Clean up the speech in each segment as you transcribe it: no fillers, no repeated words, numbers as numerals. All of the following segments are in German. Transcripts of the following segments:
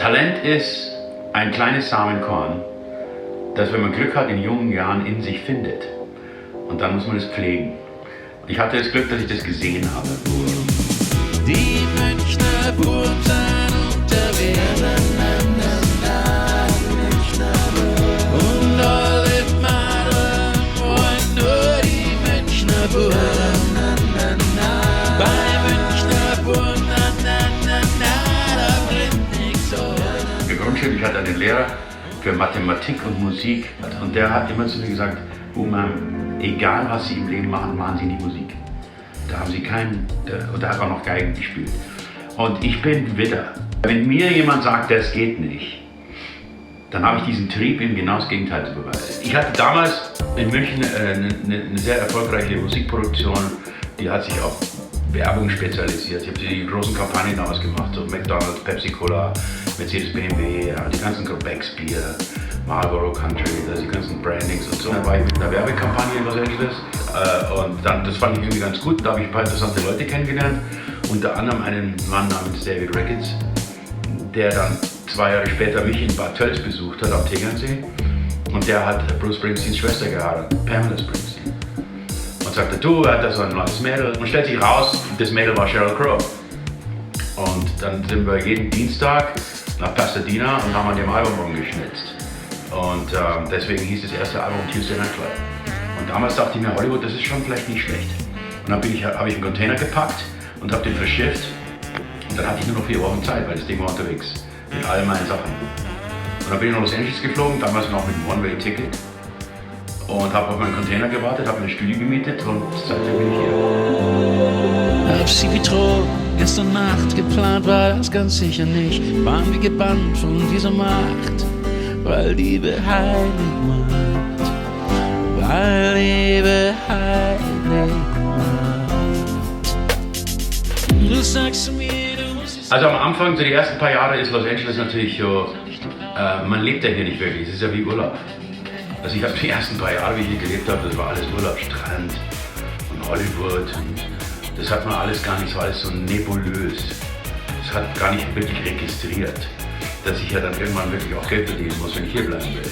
Talent ist ein kleines Samenkorn, das, wenn man Glück hat, in jungen Jahren in sich findet. Und dann muss man es pflegen. Ich hatte das Glück, dass ich das gesehen habe. Die Münchner Buben sind unterwegs. Und alle Mädel wollen nur die Münchner Buben. Bei Münchner Buben, da bringt nichts so. In der Grundschule, ich hatte einen Lehrer für Mathematik und Musik. Und der hat immer zu mir gesagt, Buben, egal was Sie im Leben machen, machen Sie nicht Musik. Da haben Sie keinen, und da hat auch noch Geigen gespielt. Und ich bin Widder. Wenn mir jemand sagt, das geht nicht, dann habe ich diesen Trieb, ihm genau das Gegenteil zu beweisen. Ich hatte damals in München eine sehr erfolgreiche Musikproduktion, die hat sich auf Werbung spezialisiert. Ich habe die großen Kampagnen damals gemacht, so McDonald's, Pepsi Cola, Mercedes BMW, ja, die ganzen Becks Bier, Marlboro Country, die ganzen Brandings und so. Dann war ich mit einer Werbekampagne in Los Angeles und dann, das fand ich irgendwie ganz gut. Da habe ich ein paar interessante Leute kennengelernt, unter anderem einen Mann namens David Ricketts, der dann 2 Jahre später mich in Bad Tölz besucht hat am Tegernsee, und der hat Bruce Springsteens Schwester geheiratet, Pamela Springsteen. Und sagte, du, er hat da so ein neues Mädel, und stellt sich raus, das Mädel war Sheryl Crow. Und dann sind wir jeden Dienstag nach Pasadena und haben an dem Album rumgeschnitzt. Und deswegen hieß das erste Album Tuesday Night Club. Und damals dachte ich mir, Hollywood, das ist schon vielleicht nicht schlecht. Und dann habe ich einen Container gepackt und habe den verschifft. Und dann hatte ich nur noch 4 Wochen Zeit, weil das Ding war unterwegs. Mit all meinen Sachen. Und dann bin ich nach Los Angeles geflogen, damals noch mit einem One-Way-Ticket. Und habe auf meinen Container gewartet, habe ein Studio gemietet und seitdem bin ich hier. Hab sie betrogen, gestern Nacht geplant war das ganz sicher nicht. Waren wir gebannt von dieser Macht, weil Liebe heilig macht. Weil Liebe heilig macht. Du sagst mir, du musst. Also am Anfang, so die ersten paar Jahre ist Los Angeles natürlich so, man lebt ja hier nicht wirklich, es ist ja wie Urlaub. Also ich habe die ersten paar Jahre, wie ich hier gelebt habe, das war alles Urlaub, Strand und Hollywood. Und das hat man alles gar nicht, so alles so nebulös. Das hat gar nicht wirklich registriert, dass ich ja dann irgendwann wirklich auch Geld verdienen muss, wenn ich hier bleiben will.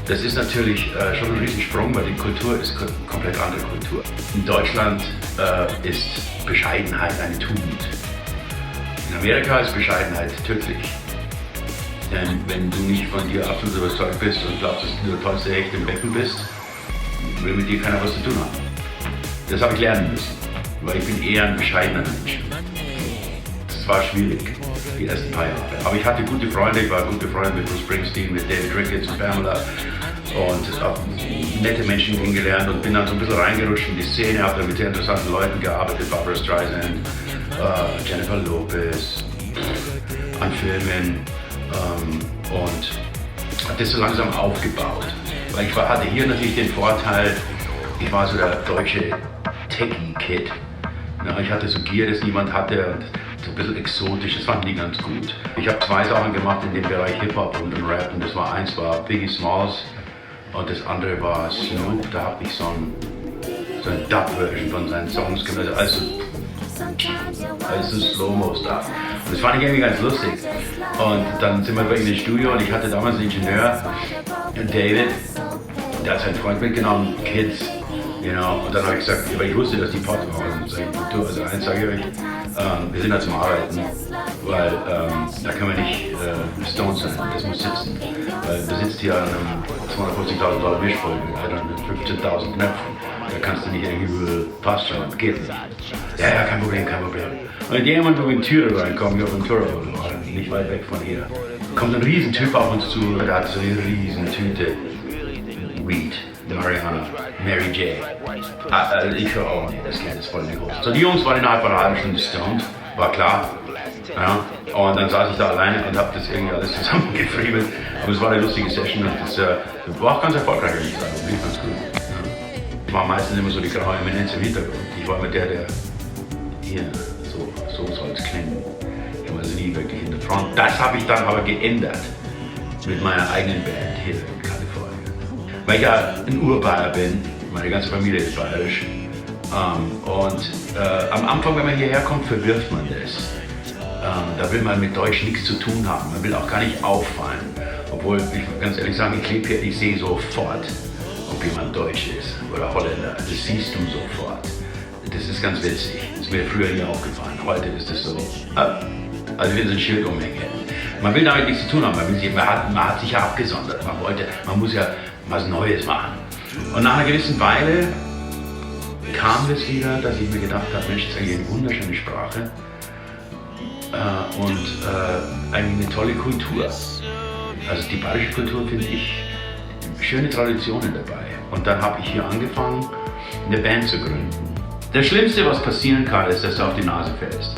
Das ist natürlich schon ein Riesensprung, weil die Kultur ist komplett andere Kultur. In Deutschland ist Bescheidenheit eine Tugend. In Amerika ist Bescheidenheit tödlich. Denn wenn du nicht von dir absolut überzeugt bist und glaubst, dass du der tollste Hecht im Becken bist, will mit dir keiner was zu tun haben. Das habe ich lernen müssen, weil ich bin eher ein bescheidener Mensch. Das war schwierig, die ersten paar Jahre. Aber ich hatte gute Freunde, ich war gut befreundet mit Bruce Springsteen, mit David Ricketts und Pamela und habe nette Menschen kennengelernt und bin dann so ein bisschen reingerutscht in die Szene, habe dann mit sehr interessanten Leuten gearbeitet, Barbra Streisand, Jennifer Lopez, an Filmen. Und habe das so langsam aufgebaut. Weil ich hatte hier natürlich den Vorteil, ich war so der deutsche Techie-Kid. Ich hatte so Gear, das niemand hatte, und so ein bisschen exotisch, das fanden die ganz gut. Ich habe 2 Sachen gemacht in dem Bereich Hip-Hop und Rap, und das war eins war Biggie Smalls und das andere war Snoop. Da habe ich so eine Dub-Version von seinen Songs gemacht, also Slow-Mo-Stuff. Und das fand ich irgendwie ganz lustig. Und dann sind wir bei ihm ins Studio und ich hatte damals einen Ingenieur, David, der hat seinen Freund mitgenommen, Kids, und dann habe ich gesagt, weil ich wusste, dass die Pott waren. Also eins sage ich euch, wir sind da zum Arbeiten, weil da können wir nicht Stones sein, das muss sitzen. Weil du sitzt hier an einem $250.000 Mischpult mit 15.000 Knöpfen. Da kannst du nicht irgendwie, passt schon, geht nicht. Ja, kein Problem, kein Problem. Und jemand, wo wir in Türe reinkommen, hier auf dem Tour, nicht weit weg von hier, kommt ein Riesentyp auf uns zu, der hat so eine Riesentüte Weed, Marihuana, Mary J. Ich höre, oh nee, das Kind ist voll nicht groß. So, die Jungs waren innerhalb von einer halben Stunde stoned, war klar. Ja, und dann saß ich da alleine und habe das irgendwie alles zusammengefriemelt. Aber es war eine lustige Session und das war auch ganz erfolgreich, würde ich sagen, lief ganz gut. Ja. War meistens immer so die graue Eminenz im Hintergrund. Ich war immer der hier so soll es klingen. Ich war also nie wirklich in der Front. Das habe ich dann aber geändert mit meiner eigenen Band hier in Kalifornien. Weil ich ja ein Urbayer bin, meine ganze Familie ist bayerisch. Am Anfang, wenn man hierher kommt, verwirft man das. Da will man mit Deutsch nichts zu tun haben. Man will auch gar nicht auffallen. Obwohl, ich muss ganz ehrlich sagen, ich lebe hier, ich sehe sofort, ob jemand Deutsch ist oder Holländer. Das siehst du sofort. Das ist ganz witzig. Das ist mir früher nie aufgefallen. Heute ist es so, also wir sind ein Schild umhängen. Man will damit nichts zu tun haben. Man hat sich ja abgesondert. Man muss ja was Neues machen. Und nach einer gewissen Weile kam es wieder, dass ich mir gedacht habe, Mensch, das ist eigentlich eine wunderschöne Sprache und eigentlich eine tolle Kultur. Also die bayerische Kultur finde ich schöne Traditionen dabei. Und dann habe ich hier angefangen, eine Band zu gründen. Das Schlimmste, was passieren kann, ist, dass du auf die Nase fällst.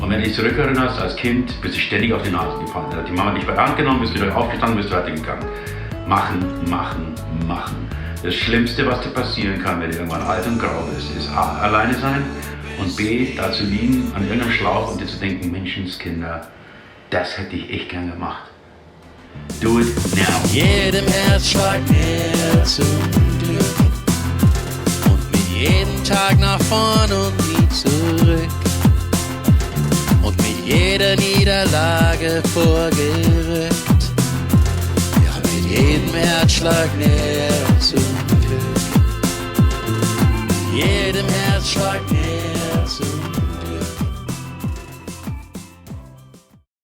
Und wenn du dich zurückerinnerst, als Kind bist du ständig auf die Nase gefallen. Da hat die Mama dich bei der Hand genommen, bist wieder aufgestanden, bist weitergegangen. Machen, machen, machen. Das Schlimmste, was dir passieren kann, wenn du irgendwann alt und grau bist, ist A, alleine sein und B, da zu liegen an irgendeinem Schlauch und dir zu denken, Menschenskinder, das hätte ich echt gern gemacht. Do it now. Jedem Herzschlag näher zum Glück und mit jedem Tag nach vorn und nie zurück und mit jeder Niederlage vorgerückt, ja, mit jedem Herzschlag näher zum Glück, jedem Herzschlag näher zum Glück.